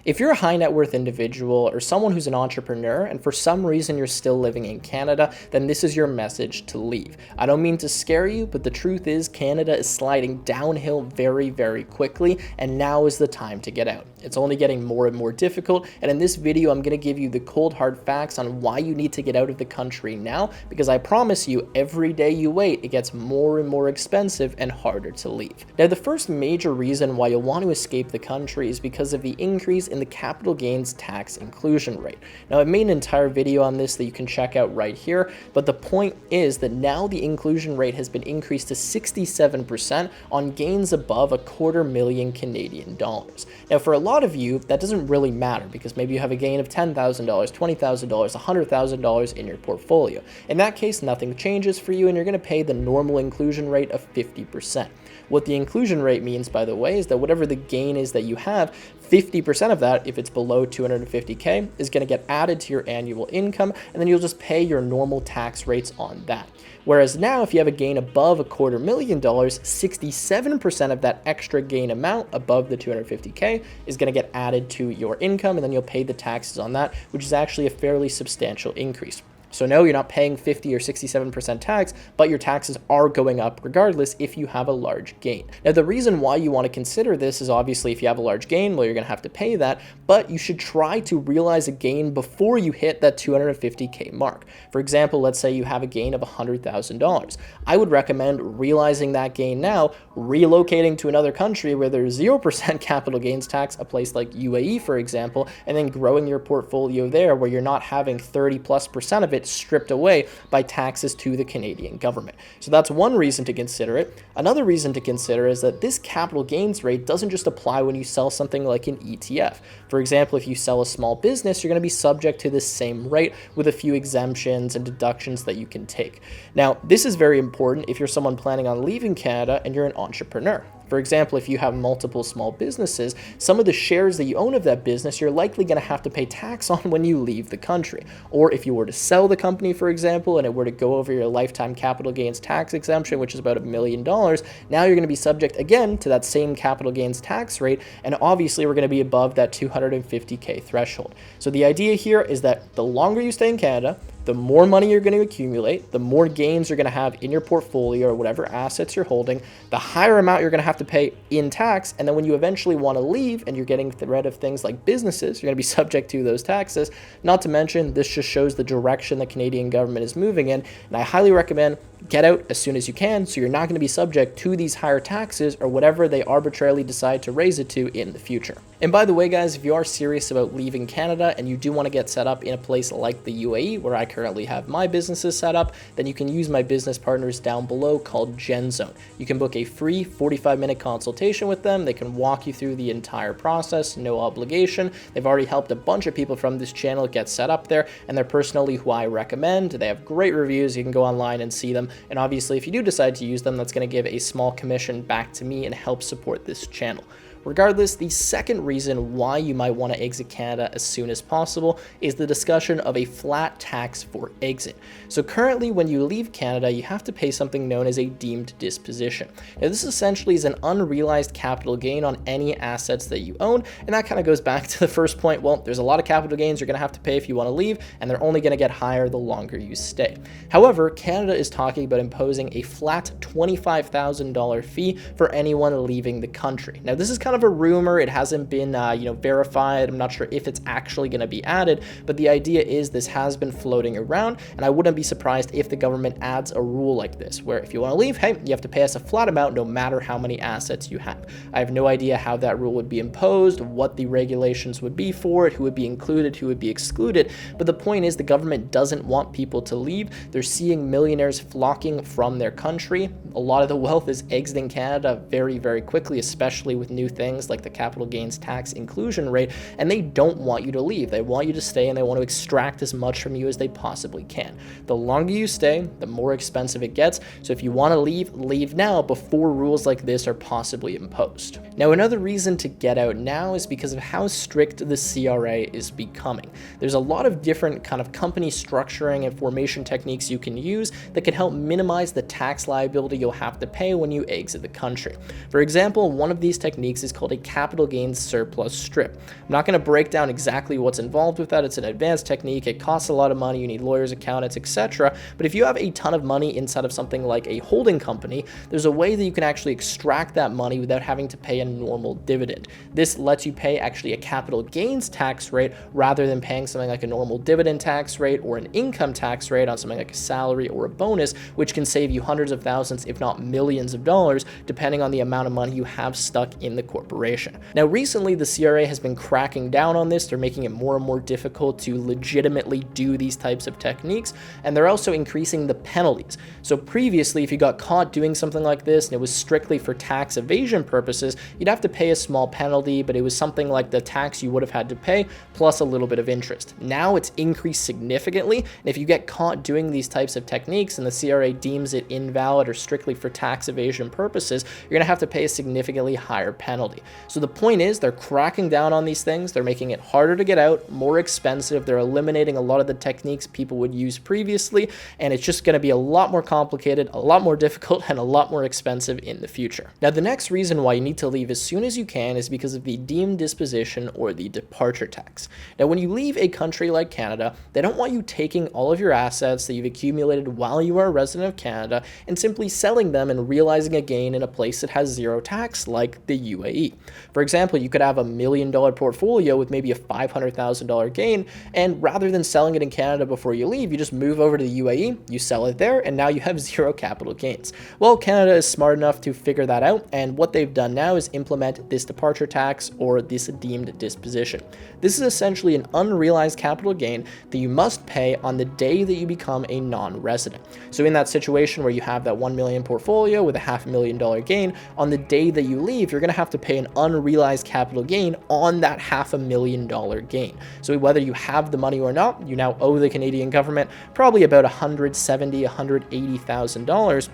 If you're a high net worth individual or someone who's an entrepreneur and for some reason you're still living in Canada, then this is your message to leave. I don't mean to scare you, but the truth is Canada is sliding downhill very, very quickly, and now is the time to get out. It's only getting more and more difficult, and in this video I'm going to give you the cold hard facts on why you need to get out of the country now, because I promise you every day you wait it gets more and more expensive and harder to leave. Now the first major reason why you'll want to escape the country is because of the increase in the capital gains tax inclusion rate. Now I've made an entire video on this that you can check out right here, but the point is that now the inclusion rate has been increased to 67% on gains above $250,000 Canadian dollars. Now for a lot of you that doesn't really matter because maybe you have a gain of $10,000, $20,000, $100,000 in your portfolio. In that case nothing changes for you and you're going to pay the normal inclusion rate of 50%. What the inclusion rate means, by the way, is that whatever the gain is that you have, 50% of that, if it's below $250K, is going to get added to your annual income, and then you'll just pay your normal tax rates on that. Whereas now, if you have a gain above $250,000, 67% of that extra gain amount above the $250K is going to get added to your income, and then you'll pay the taxes on that, which is actually a fairly substantial increase. So no, you're not paying 50 or 67% tax, but your taxes are going up regardless if you have a large gain. Now, the reason why you want to consider this is obviously if you have a large gain, well, you're going to have to pay that, but you should try to realize a gain before you hit that $250K mark. For example, let's say you have a gain of $100,000. I would recommend realizing that gain now, relocating to another country where there's 0% capital gains tax, a place like UAE, for example, and then growing your portfolio there where you're not having 30+% of it stripped away by taxes to the Canadian government. So that's one reason to consider it. Another reason to consider is that this capital gains rate doesn't just apply when you sell something like an ETF. For example, if you sell a small business, you're going to be subject to this same rate with a few exemptions and deductions that you can take. Now, this is very important if you're someone planning on leaving Canada and you're an entrepreneur. For example, if you have multiple small businesses, some of the shares that you own of that business, you're likely going to have to pay tax on when you leave the country. Or if you were to sell the company, for example, and it were to go over your lifetime capital gains tax exemption, which is about $1 million, now you're going to be subject again to that same capital gains tax rate, and obviously we're going to be above that $250K threshold. So the idea here is that the longer you stay in Canada, the more money you're going to accumulate, the more gains you're going to have in your portfolio or whatever assets you're holding, the higher amount you're going to have to pay in tax, and then when you eventually want to leave and you're getting rid of things like businesses, you're going to be subject to those taxes. Not to mention, this just shows the direction the Canadian government is moving in, and I highly recommend get out as soon as you can so you're not going to be subject to these higher taxes or whatever they arbitrarily decide to raise it to in the future. And by the way, guys, if you are serious about leaving Canada and you do want to get set up in a place like the UAE, where I currently have my businesses set up, then you can use my business partners down below called GenZone. You can book a free 45-minute consultation with them. They can walk you through the entire process, no obligation. They've already helped a bunch of people from this channel get set up there, and they're personally who I recommend. They have great reviews. You can go online and see them. And obviously, if you do decide to use them, that's going to give a small commission back to me and help support this channel. Regardless, the second reason why you might want to exit Canada as soon as possible is the discussion of a flat tax for exit. So currently, when you leave Canada, you have to pay something known as a deemed disposition. Now, this essentially is an unrealized capital gain on any assets that you own, and that kind of goes back to the first point. Well, there's a lot of capital gains you're going to have to pay if you want to leave, and they're only going to get higher the longer you stay. However, Canada is talking about imposing a flat $25,000 fee for anyone leaving the country. Now, this is kind of a rumor. It hasn't been verified. I'm not sure if it's actually going to be added, but the idea is this has been floating around, and I wouldn't be surprised if the government adds a rule like this, where if you want to leave, hey, you have to pay us a flat amount no matter how many assets you have. I have no idea how that rule would be imposed, what the regulations would be for it, who would be included, who would be excluded, but the point is the government doesn't want people to leave. They're seeing millionaires flocking from their country. A lot of the wealth is exiting Canada very, very quickly, especially with new things like the capital gains tax inclusion rate, and they don't want you to leave. They want you to stay, and they want to extract as much from you as they possibly can. The longer you stay, the more expensive it gets, so if you want to leave, leave now before rules like this are possibly imposed. Now, another reason to get out now is because of how strict the CRA is becoming. There's a lot of different kind of company structuring and formation techniques you can use that can help minimize the tax liability you'll have to pay when you exit the country. For example, one of these techniques is is called a capital gains surplus strip. I'm not going to break down exactly what's involved with that. It's an advanced technique. It costs a lot of money. You need lawyers, accountants, etc. But if you have a ton of money inside of something like a holding company, there's a way that you can actually extract that money without having to pay a normal dividend. This lets you pay actually a capital gains tax rate rather than paying something like a normal dividend tax rate or an income tax rate on something like a salary or a bonus, which can save you hundreds of thousands, if not millions of dollars, depending on the amount of money you have stuck in the corporation. Now, recently, the CRA has been cracking down on this. They're making it more and more difficult to legitimately do these types of techniques, and they're also increasing the penalties. So previously, if you got caught doing something like this and it was strictly for tax evasion purposes, you'd have to pay a small penalty, but it was something like the tax you would have had to pay plus a little bit of interest. Now it's increased significantly, and if you get caught doing these types of techniques and the CRA deems it invalid or strictly for tax evasion purposes, you're going to have to pay a significantly higher penalty. So the point is, they're cracking down on these things. They're making it harder to get out, more expensive. They're eliminating a lot of the techniques people would use previously, and it's just going to be a lot more complicated, a lot more difficult, and a lot more expensive in the future. Now, the next reason why you need to leave as soon as you can is because of the deemed disposition or the departure tax. Now, when you leave a country like Canada, they don't want you taking all of your assets that you've accumulated while you are a resident of Canada and simply selling them and realizing a gain in a place that has zero tax, like the UAE. For example, you could have $1 million portfolio with maybe a $500,000 gain, and rather than selling it in Canada before you leave, you just move over to the UAE, you sell it there, and now you have zero capital gains. Well, Canada is smart enough to figure that out, and what they've done now is implement this departure tax or this deemed disposition. This is essentially an unrealized capital gain that you must pay on the day that you become a non-resident. So in that situation where you have that $1 million portfolio with a $500,000 gain, on the day that you leave, you're going to have to pay an unrealized capital gain on that $500,000 gain. So whether you have the money or not, you now owe the Canadian government probably about $170,000, $180,000.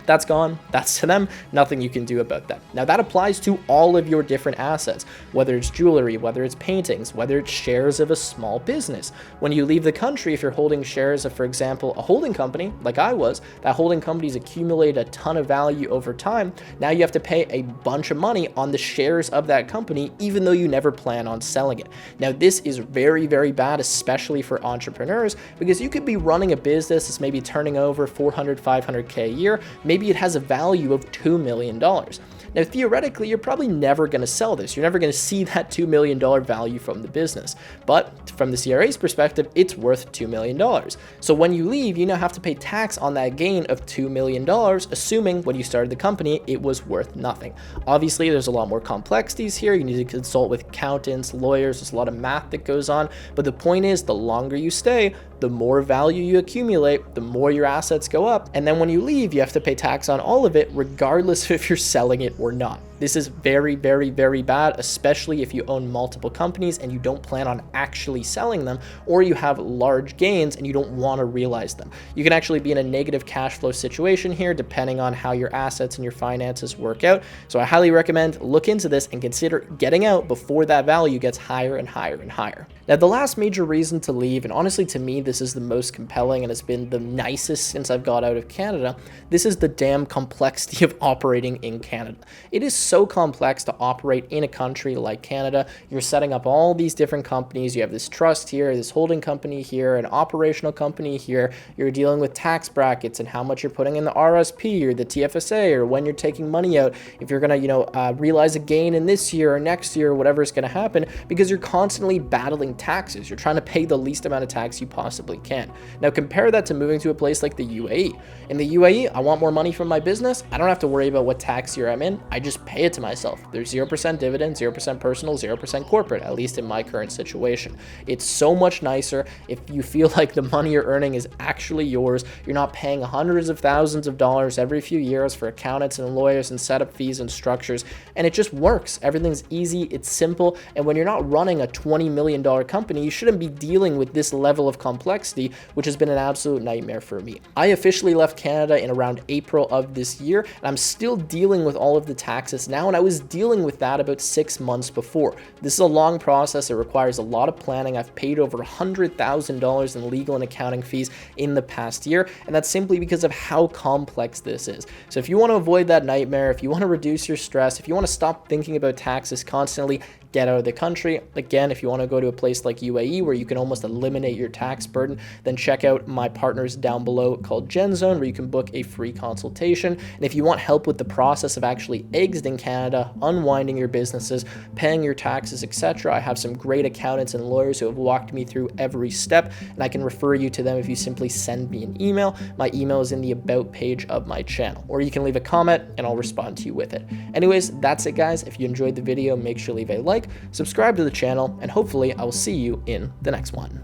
That's gone. That's to them. Nothing you can do about that. Now, that applies to all of your different assets, whether it's jewelry, whether it's paintings, whether it's shares of a small business. When you leave the country, if you're holding shares of, for example, a holding company, like I was, that holding company's accumulated a ton of value over time. Now you have to pay a bunch of money on the shares of that company, even though you never plan on selling it. Now, this is very, very bad, especially for entrepreneurs, because you could be running a business that's maybe turning over 400, 500K a year. Maybe it has a value of $2 million. Now, theoretically, you're probably never going to sell this. You're never going to see that $2 million value from the business. But from the CRA's perspective, it's worth $2 million. So when you leave, you now have to pay tax on that gain of $2 million, assuming when you started the company, it was worth nothing. Obviously, there's a lot more complexities here. You need to consult with accountants, lawyers. There's a lot of math that goes on. But the point is, the longer you stay, the more value you accumulate, the more your assets go up. And then when you leave, you have to pay tax on all of it, regardless of if you're selling it or not. This is very, very, very bad, especially if you own multiple companies and you don't plan on actually selling them, or you have large gains and you don't want to realize them. You can actually be in a negative cash flow situation here, depending on how your assets and your finances work out. So I highly recommend look into this and consider getting out before that value gets higher and higher and higher. Now, the last major reason to leave, and honestly to me, this is the most compelling and has been the nicest since I've got out of Canada, this is the damn complexity of operating in Canada. It is so complex to operate in a country like Canada. You're setting up all these different companies. You have this trust here, this holding company here, an operational company here. You're dealing with tax brackets and how much you're putting in the RSP or the TFSA, or when you're taking money out, if you're going to, realize a gain in this year or next year, or whatever is going to happen, because you're constantly battling taxes. You're trying to pay the least amount of tax you possibly can. Now, compare that to moving to a place like the UAE. In the UAE, I want more money from my business. I don't have to worry about what tax year I'm in. I just pay it to myself. There's 0% dividend, 0% personal, 0% corporate, at least in my current situation. It's so much nicer if you feel like the money you're earning is actually yours. You're not paying hundreds of thousands of dollars every few years for accountants and lawyers and setup fees and structures, and it just works. Everything's easy, it's simple, and when you're not running a $20 million company, you shouldn't be dealing with this level of complexity, which has been an absolute nightmare for me. I officially left Canada in around April of this year, and I'm still dealing with all of the taxes accountants now, and I was dealing with that about 6 months before. This is a long process. It requires a lot of planning. I've paid over $100,000 in legal and accounting fees in the past year, and that's simply because of how complex this is. So if you want to avoid that nightmare, if you want to reduce your stress, if you want to stop thinking about taxes constantly, get out of the country. Again, if you want to go to a place like UAE where you can almost eliminate your tax burden, then check out my partners down below called GenZone, where you can book a free consultation. And if you want help with the process of actually exiting Canada, unwinding your businesses, paying your taxes, etc., I have some great accountants and lawyers who have walked me through every step, and I can refer you to them if you simply send me an email. My email is in the about page of my channel, or you can leave a comment and I'll respond to you with it. Anyways, that's it guys. If you enjoyed the video, make sure to leave a like, subscribe to the channel, and hopefully I will see you in the next one.